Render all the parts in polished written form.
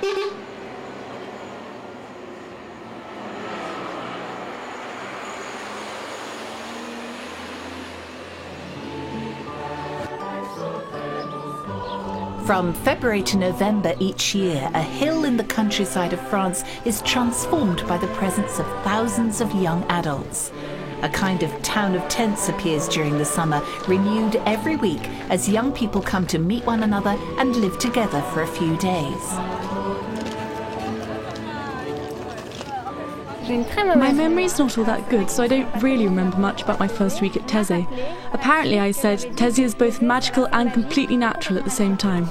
From February to November each year, a hill in the countryside of France is transformed by the presence of thousands of young adults. A kind of town of tents appears during the summer, renewed every week as young people come to meet one another and live together for a few days. My memory's not all that good, so I don't really remember much about my first week at Taizé. Apparently, I said, Taizé is both magical and completely natural at the same time.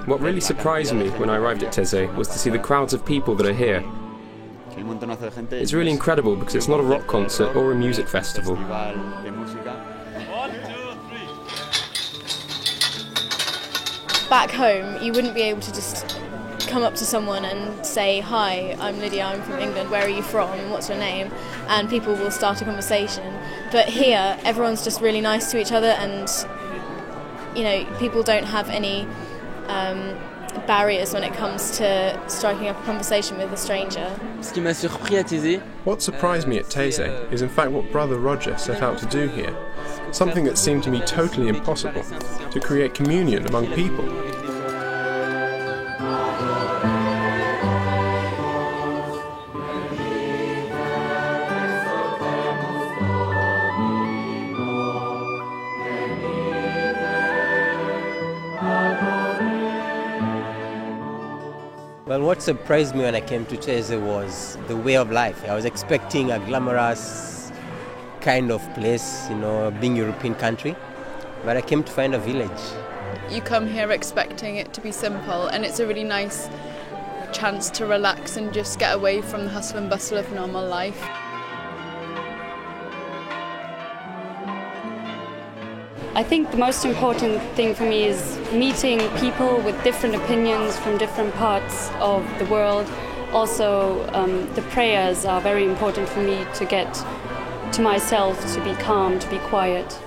What really surprised me when I arrived at Taizé was to see the crowds of people that are here. It's really incredible because it's not a rock concert or a music festival. Back home, you wouldn't be able to just come up to someone and say, "Hi, I'm Lydia, I'm from England, where are you from, and what's your name?" And people will start a conversation. But here, everyone's just really nice to each other, and people don't have any barriers when it comes to striking up a conversation with a stranger. What surprised me at Taizé is in fact what Brother Roger set out to do here. Something that seemed to me totally impossible, to create communion among people. Well, what surprised me when I came to Taizé was the way of life. I was expecting a glamorous kind of place, being European country, but I came to find a village. You come here expecting it to be simple, and it's a really nice chance to relax and just get away from the hustle and bustle of normal life. I think the most important thing for me is meeting people with different opinions from different parts of the world. Also, the prayers are very important for me to get to myself, to be calm, to be quiet.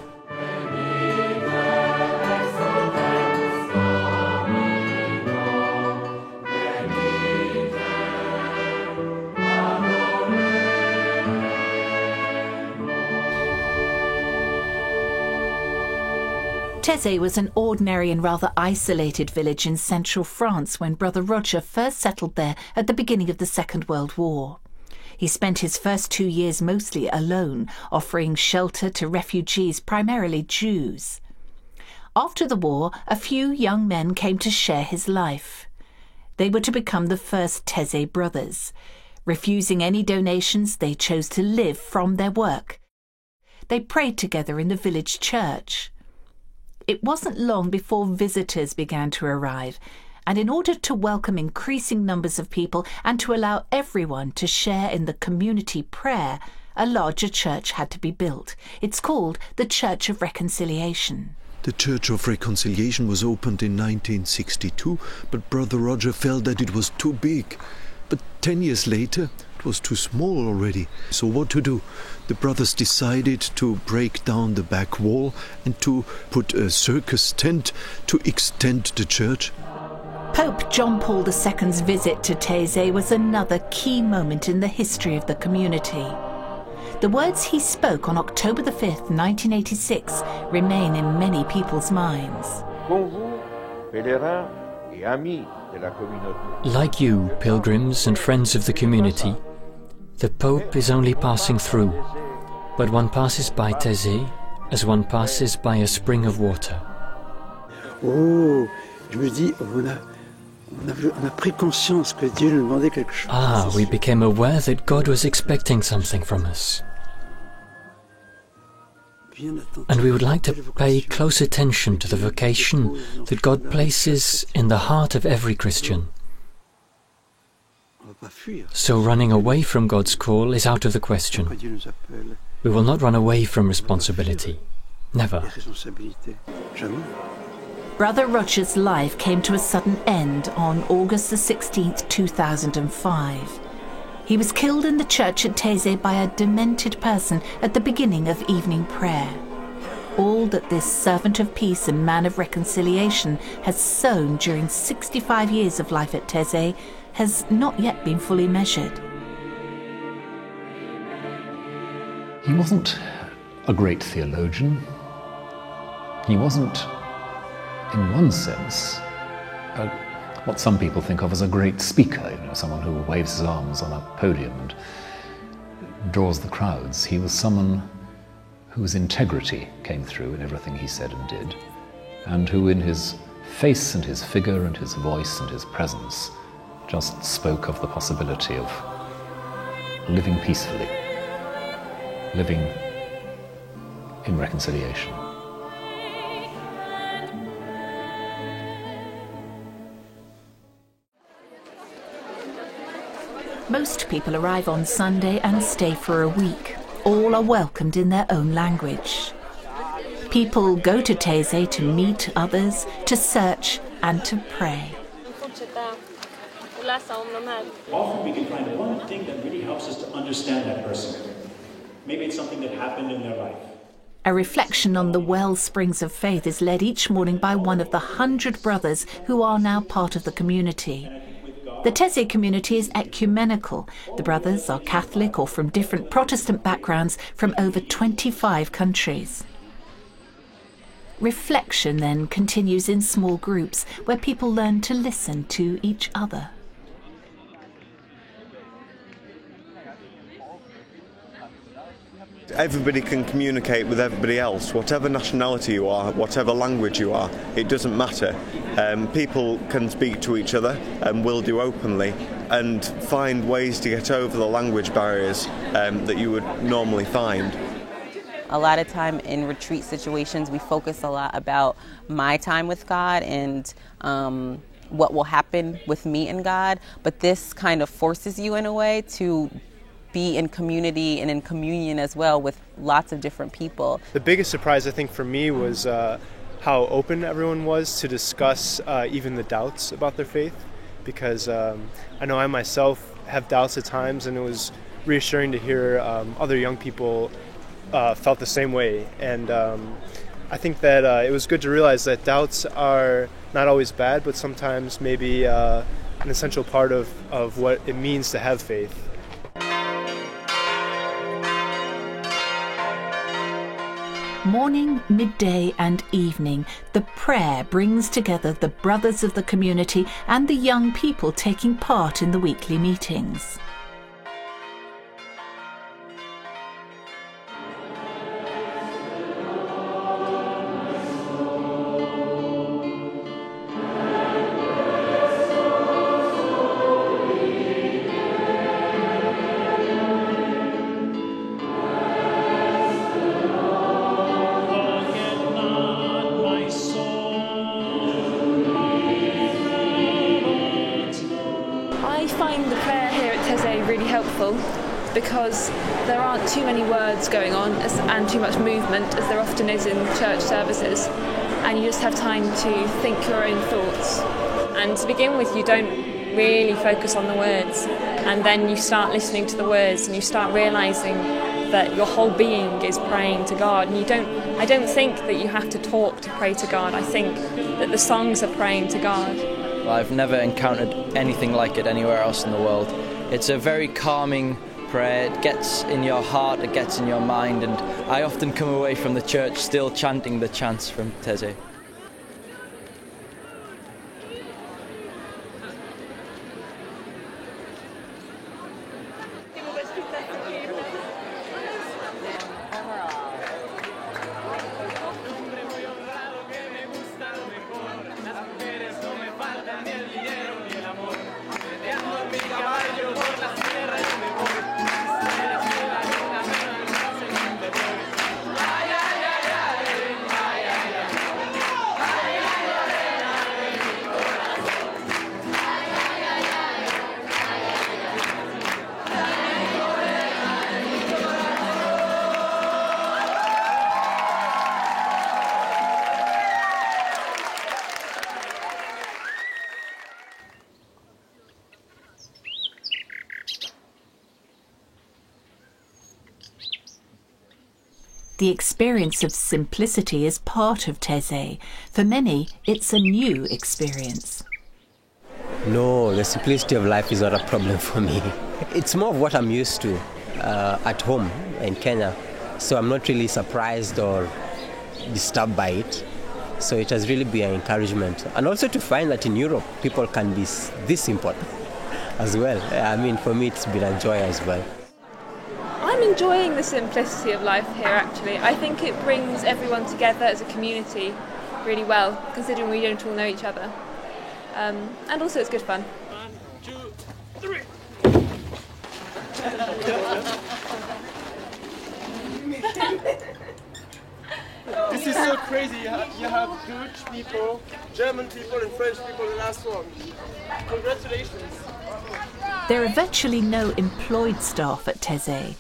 Taizé was an ordinary and rather isolated village in central France when Brother Roger first settled there at the beginning of the Second World War. He spent his first 2 years mostly alone, offering shelter to refugees, primarily Jews. After the war, a few young men came to share his life. They were to become the first Taizé brothers. Refusing any donations, they chose to live from their work. They prayed together in the village church. It wasn't long before visitors began to arrive, and in order to welcome increasing numbers of people and to allow everyone to share in the community prayer, a larger church had to be built. It's called the Church of Reconciliation. The Church of Reconciliation was opened in 1962, but Brother Roger felt that it was too big. But 10 years later, it was too small already. So what to do? The brothers decided to break down the back wall and to put a circus tent to extend the church. Pope John Paul II's visit to Taizé was another key moment in the history of the community. The words he spoke on October the 5th, 1986, remain in many people's minds. Like you, pilgrims and friends of the community, the Pope is only passing through, but one passes by Taizé as one passes by a spring of water. We became aware that God was expecting something from us. And we would like to pay close attention to the vocation that God places in the heart of every Christian. So running away from God's call is out of the question. We will not run away from responsibility. Never. Brother Roger's life came to a sudden end on August the 16th, 2005. He was killed in the church at Taizé by a demented person at the beginning of evening prayer. all that this servant of peace and man of reconciliation has sown during 65 years of life at Taizé has not yet been fully measured. He wasn't a great theologian. He wasn't, in one sense, what some people think of as a great speaker, someone who waves his arms on a podium and draws the crowds. He was someone whose integrity came through in everything he said and did, and who in his face and his figure and his voice and his presence just spoke of the possibility of living peacefully, living in reconciliation. Most people arrive on Sunday and stay for a week. All are welcomed in their own language. People go to Taizé to meet others, to search and to pray. Often we can find one thing that really helps us to understand that person. Maybe it's something that happened in their life. A reflection on the well springs of faith is led each morning by one of the 100 brothers who are now part of the community. The Taizé community is ecumenical. The brothers are Catholic or from different Protestant backgrounds from over 25 countries. Reflection then continues in small groups where people learn to listen to each other. Everybody can communicate with everybody else, whatever nationality you are, whatever language you are, it doesn't matter. People can speak to each other and will do openly and find ways to get over the language barriers that you would normally find. A lot of time in retreat situations we focus a lot about my time with God and what will happen with me and God, but this kind of forces you in a way to be in community and in communion as well with lots of different people. The biggest surprise I think for me was how open everyone was to discuss even the doubts about their faith, because I know I myself have doubts at times, and it was reassuring to hear other young people felt the same way. And I think that it was good to realize that doubts are not always bad, but sometimes maybe an essential part of what it means to have faith. Morning, midday and evening, the prayer brings together the brothers of the community and the young people taking part in the weekly meetings. Because there aren't too many words going on and too much movement as there often is in church services, and you just have time to think your own thoughts. And to begin with, you don't really focus on the words, and then you start listening to the words and you start realising that your whole being is praying to God. And I don't think that you have to talk to pray to God. I think that the songs are praying to God. Well, I've never encountered anything like it anywhere else in the world. It's a very calming prayer. It gets in your heart, it gets in your mind, and I often come away from the church still chanting the chants from Taizé. The experience of simplicity is part of Taizé. For many, it's a new experience. No, the simplicity of life is not a problem for me. It's more of what I'm used to at home in Kenya. So I'm not really surprised or disturbed by it. So it has really been an encouragement. And also to find that in Europe, people can be this simple as well. I mean, for me, it's been a joy as well. I'm enjoying the simplicity of life here, actually. I think it brings everyone together as a community really well, considering we don't all know each other. And also it's good fun. 1, 2, 3. This is so crazy. You have Dutch people, German people and French people in the last one. Congratulations. There are virtually no employed staff at Taizé.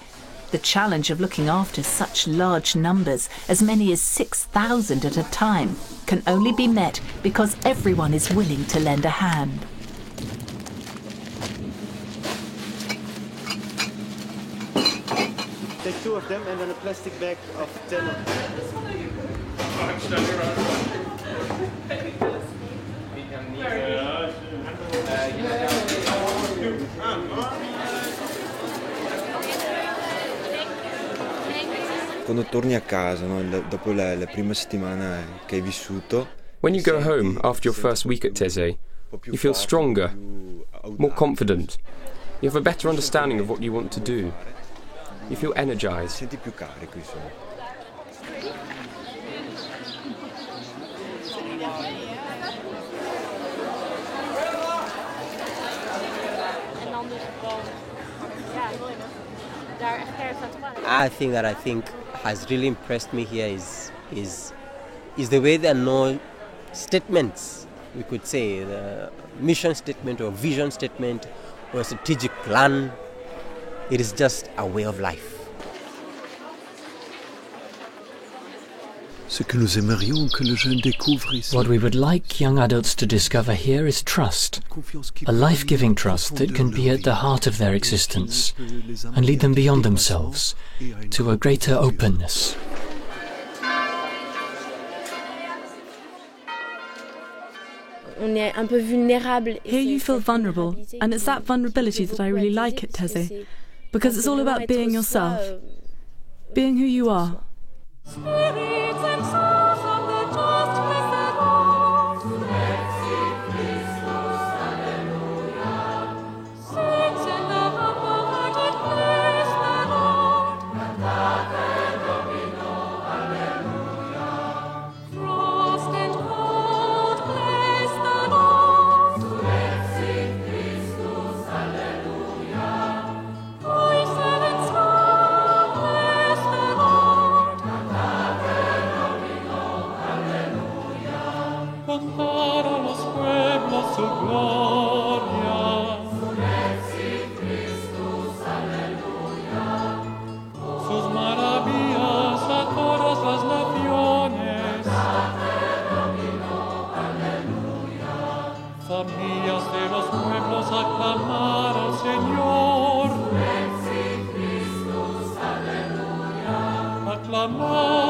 The challenge of looking after such large numbers, as many as 6,000 at a time, can only be met because everyone is willing to lend a hand. Take 2 of them and then a plastic bag of 10 of them. Quando torni a casa, no, dopo la prima settimana che hai vissuto. When you go home after your first week at Taizé, you feel stronger, more confident. You have a better understanding of what you want to do. You feel energized. Senti più carico, insomma. I think has really impressed me here is the way there are no statements, we could say, the mission statement or vision statement or a strategic plan. It is just a way of life. What we would like young adults to discover here is trust, a life-giving trust that can be at the heart of their existence and lead them beyond themselves to a greater openness. Here you feel vulnerable, and it's that vulnerability that I really like at Taizé, because it's all about being yourself, being who you are. Familias de los pueblos aclamar al Señor. Ven, Christus, aleluya. Aclamar.